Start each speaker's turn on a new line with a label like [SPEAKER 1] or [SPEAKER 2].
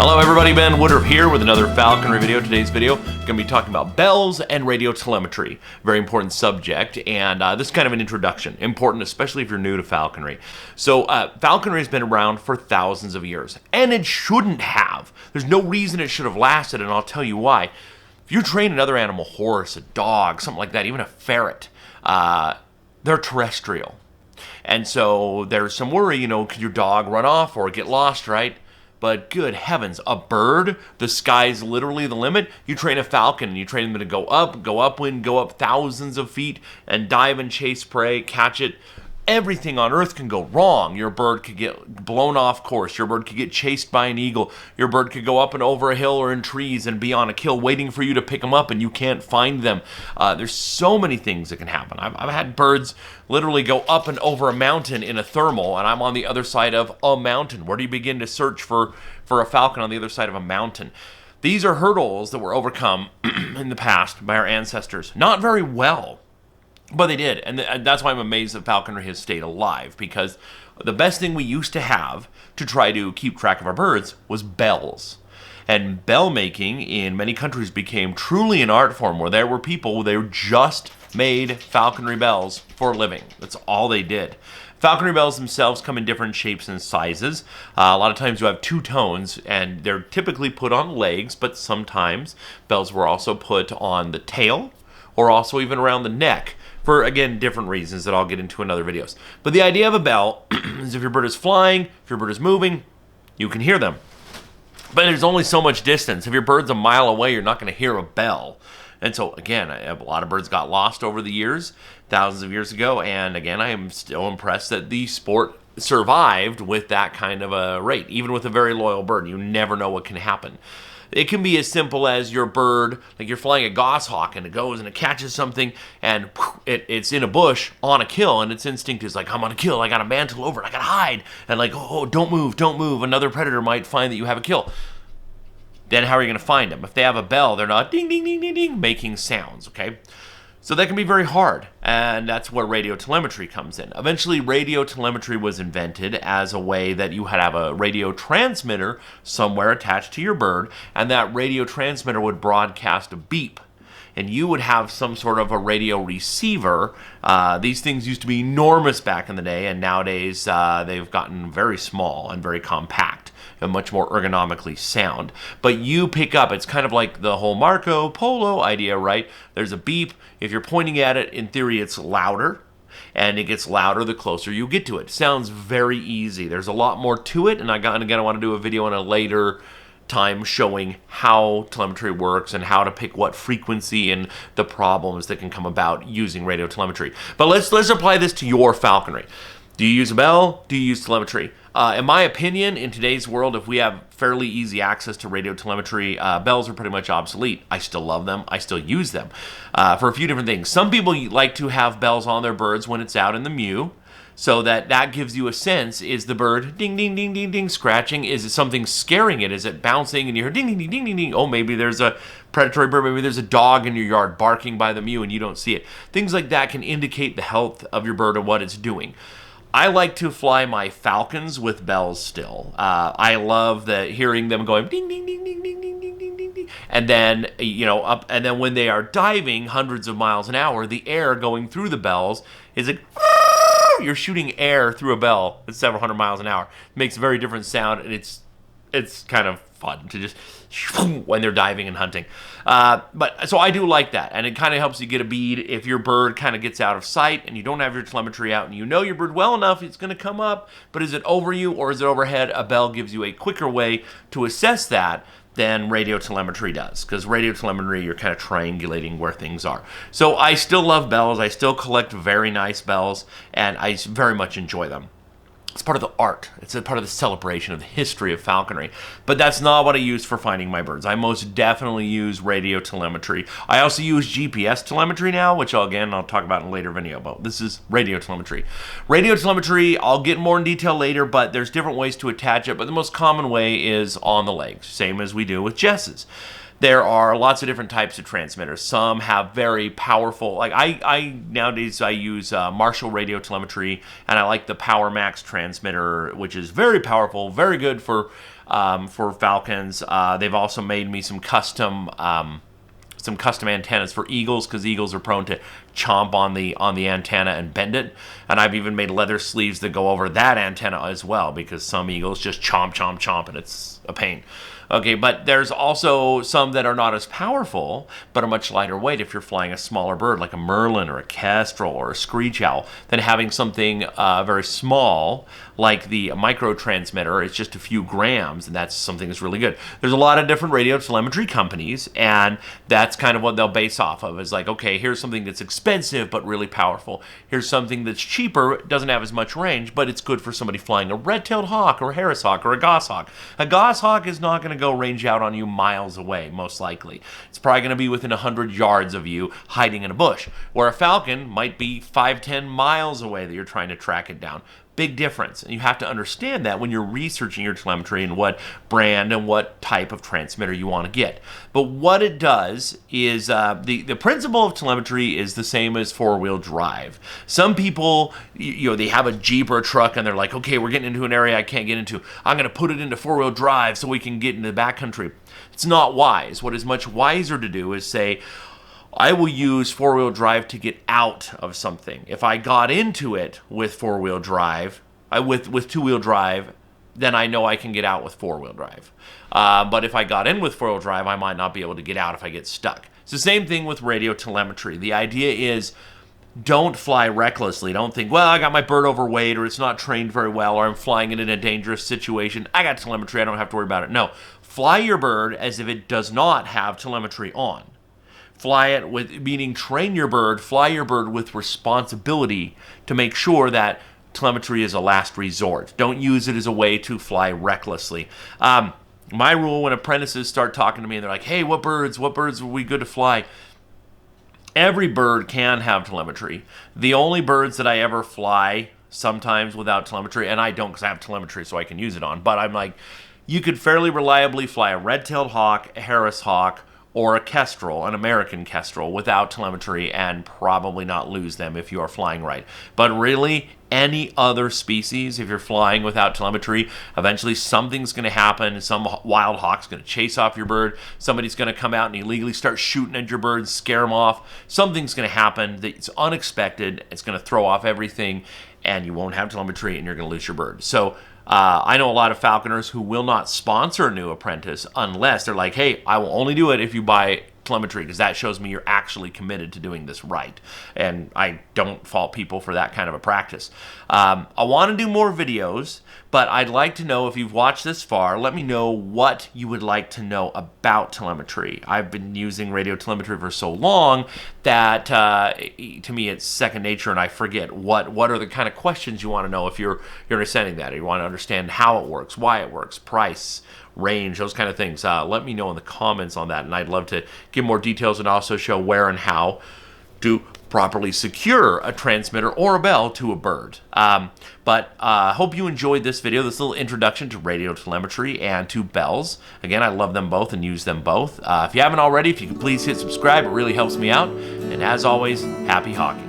[SPEAKER 1] Hello everybody, Ben Woodruff here with another Falconry video. Today's video, going to be talking about bells and radio telemetry. Very important subject, and this is kind of an introduction. Important, especially if you're new to falconry. So, falconry has been around for thousands of years, and it shouldn't have. There's no reason it should have lasted, and I'll tell you why. If you train another animal, horse, a dog, something like that, even a ferret, they're terrestrial. And so there's some worry, could your dog run off or get lost, right? But good heavens, a bird, the sky's literally the limit. You train a falcon and you train them to go upwind, go up thousands of feet and dive and chase prey, catch it. Everything on earth can go wrong. Your bird could get blown off course. Your bird could get chased by an eagle. Your bird could go up and over a hill or in trees and be on a kill waiting for you to pick them up and you can't find them. There's so many things that can happen. I've had birds literally go up and over a mountain in a thermal and I'm on the other side of a mountain. Where do you begin to search for a falcon on the other side of a mountain? These are hurdles that were overcome in the past by our ancestors. Not very well. But they did, and that's why I'm amazed that falconry has stayed alive, because the best thing we used to have to try to keep track of our birds was bells. And bell making in many countries became truly an art form, where there were people, they just made falconry bells for a living. That's all they did. Falconry bells themselves come in different shapes and sizes. A lot of times you have two tones, and they're typically put on legs, but sometimes bells were also put on the tail, or also even around the neck, for, again, different reasons that I'll get into in other videos. But the idea of a bell is if your bird is flying, if your bird is moving, you can hear them. But there's only so much distance. If your bird's a mile away, you're not going to hear a bell. And so, again, a lot of birds got lost over the years, thousands of years ago, and again, I am still impressed that the sport survived with that kind of a rate. Even with a very loyal bird, you never know what can happen. It can be as simple as your bird, like you're flying a goshawk and it goes and it catches something and it's in a bush on a kill and its instinct is like, I'm on a kill, I got to mantle over, I got to hide. And like, oh, don't move. Another predator might find that you have a kill. Then how are you going to find them? If they have a bell, they're not ding, ding, ding, ding, ding, making sounds, okay? So that can be very hard, and that's where radio telemetry comes in. Eventually, radio telemetry was invented as a way that you had to have a radio transmitter somewhere attached to your bird, and that radio transmitter would broadcast a beep. And you would have some sort of a radio receiver. These things used to be enormous back in the day, and nowadays they've gotten very small and very compact and much more ergonomically sound. But you pick up, it's kind of like the whole Marco Polo idea, right? There's a beep. If you're pointing at it, in theory, it's louder. And it gets louder the closer you get to it. Sounds very easy. There's a lot more to it, and I want to do a video on a later time showing how telemetry works and how to pick what frequency and the problems that can come about using radio telemetry. But let's apply this to your falconry. Do you use a bell? Do you use telemetry? In my opinion, in today's world, if we have fairly easy access to radio telemetry, bells are pretty much obsolete. I still love them. I still use them for a few different things. Some people like to have bells on their birds when it's out in the mew, so that gives you a sense. Is the bird ding, ding, ding, ding, ding, scratching? Is it something scaring it? Is it bouncing and you hear ding, ding, ding, ding, ding, ding? Oh, maybe there's a predatory bird. Maybe there's a dog in your yard barking by the mew and you don't see it. Things like that can indicate the health of your bird and what it's doing. I like to fly my falcons with bells still. I love hearing them going ding, ding, ding, ding, ding, ding, ding, ding, ding, ding. And then, up, and then when they are diving hundreds of miles an hour, the air going through the bells is like, you're shooting air through a bell at several hundred miles an hour. It makes a very different sound, and it's kind of fun to just when they're diving and hunting. But so I do like that, and it kind of helps you get a bead if your bird kind of gets out of sight and you don't have your telemetry out and you know your bird well enough, it's going to come up, but is it over you or is it overhead? A bell gives you a quicker way to assess that than radio telemetry does, because radio telemetry, you're kind of triangulating where things are. So I still love bells. I still collect very nice bells, and I very much enjoy them. It's part of the art. It's a part of the celebration of the history of falconry. But that's not what I use for finding my birds. I most definitely use radio telemetry. I also use GPS telemetry now, which I'll talk about in a later video. But this is radio telemetry. Radio telemetry, I'll get more in detail later, but there's different ways to attach it. But the most common way is on the legs, same as we do with Jesses. There are lots of different types of transmitters. Some have very powerful, like nowadays I use Marshall radio telemetry, and I like the Power Max transmitter, which is very powerful, very good for falcons. They've also made me some custom antennas for eagles, because eagles are prone to chomp on the antenna and bend it. And I've even made leather sleeves that go over that antenna as well, because some eagles just chomp, chomp, chomp, and it's a pain. Okay, but there's also some that are not as powerful, but a much lighter weight if you're flying a smaller bird, like a merlin or a kestrel or a screech owl, than having something very small, like the micro transmitter. It's just a few grams, and that's something that's really good. There's a lot of different radio telemetry companies, and that's kind of what they'll base off of. Is like, okay, here's something that's expensive but really powerful. Here's something that's cheaper, doesn't have as much range, but it's good for somebody flying a red-tailed hawk or a Harris hawk or a goshawk. A goshawk is not going to go range out on you miles away, most likely. It's probably going to be within 100 yards of you, hiding in a bush, where a falcon might be 5-10 miles away that you're trying to track it down. Big difference, and you have to understand that when you're researching your telemetry and what brand and what type of transmitter you want to get. But what it does is the principle of telemetry is the same as four-wheel drive. Some people, they have a Jeep or a truck, and they're like, okay, we're getting into an area I can't get into. I'm going to put it into four-wheel drive so we can get into the backcountry. It's not wise. What is much wiser to do is say, I will use four-wheel drive to get out of something. If I got into it with four-wheel drive, with two-wheel drive, then I know I can get out with four-wheel drive. But if I got in with four-wheel drive, I might not be able to get out if I get stuck. It's the same thing with radio telemetry. The idea is, don't fly recklessly. Don't think, well, I got my bird overweight, or it's not trained very well, or I'm flying it in a dangerous situation. I got telemetry. I don't have to worry about it. No. Fly your bird as if it does not have telemetry on. Fly it with, meaning train your bird, fly your bird with responsibility to make sure that telemetry is a last resort. Don't use it as a way to fly recklessly. My rule when apprentices start talking to me and they're like, hey, what birds are we good to fly? Every bird can have telemetry. The only birds that I ever fly sometimes without telemetry, and I don't because I have telemetry so I can use it on, but I'm like, you could fairly reliably fly a red-tailed hawk, a Harris hawk, or a kestrel, an American kestrel, without telemetry, and probably not lose them if you are flying right. But really, any other species, if you're flying without telemetry, eventually something's going to happen. Some wild hawk's going to chase off your bird. Somebody's going to come out and illegally start shooting at your bird and scare them off. Something's going to happen that's unexpected. It's going to throw off everything, and you won't have telemetry, and you're going to lose your bird. So I know a lot of falconers who will not sponsor a new apprentice unless they're like, hey, I will only do it if you buy telemetry, because that shows me you're actually committed to doing this right. And I don't fault people for that kind of a practice. I want to do more videos, but I'd like to know, if you've watched this far, let me know what you would like to know about telemetry. I've been using radio telemetry for so long that to me it's second nature, and I forget what are the kind of questions you want to know if you're understanding that, or you want to understand how it works, why it works, price, range, those kind of things. Let me know in the comments on that, and I'd love to give more details and also show where and how to properly secure a transmitter or a bell to a bird. But hope you enjoyed this video, this little introduction to radio telemetry and to bells. Again, I love them both and use them both. If you haven't already, if you could please hit subscribe, it really helps me out. And as always, happy hawking.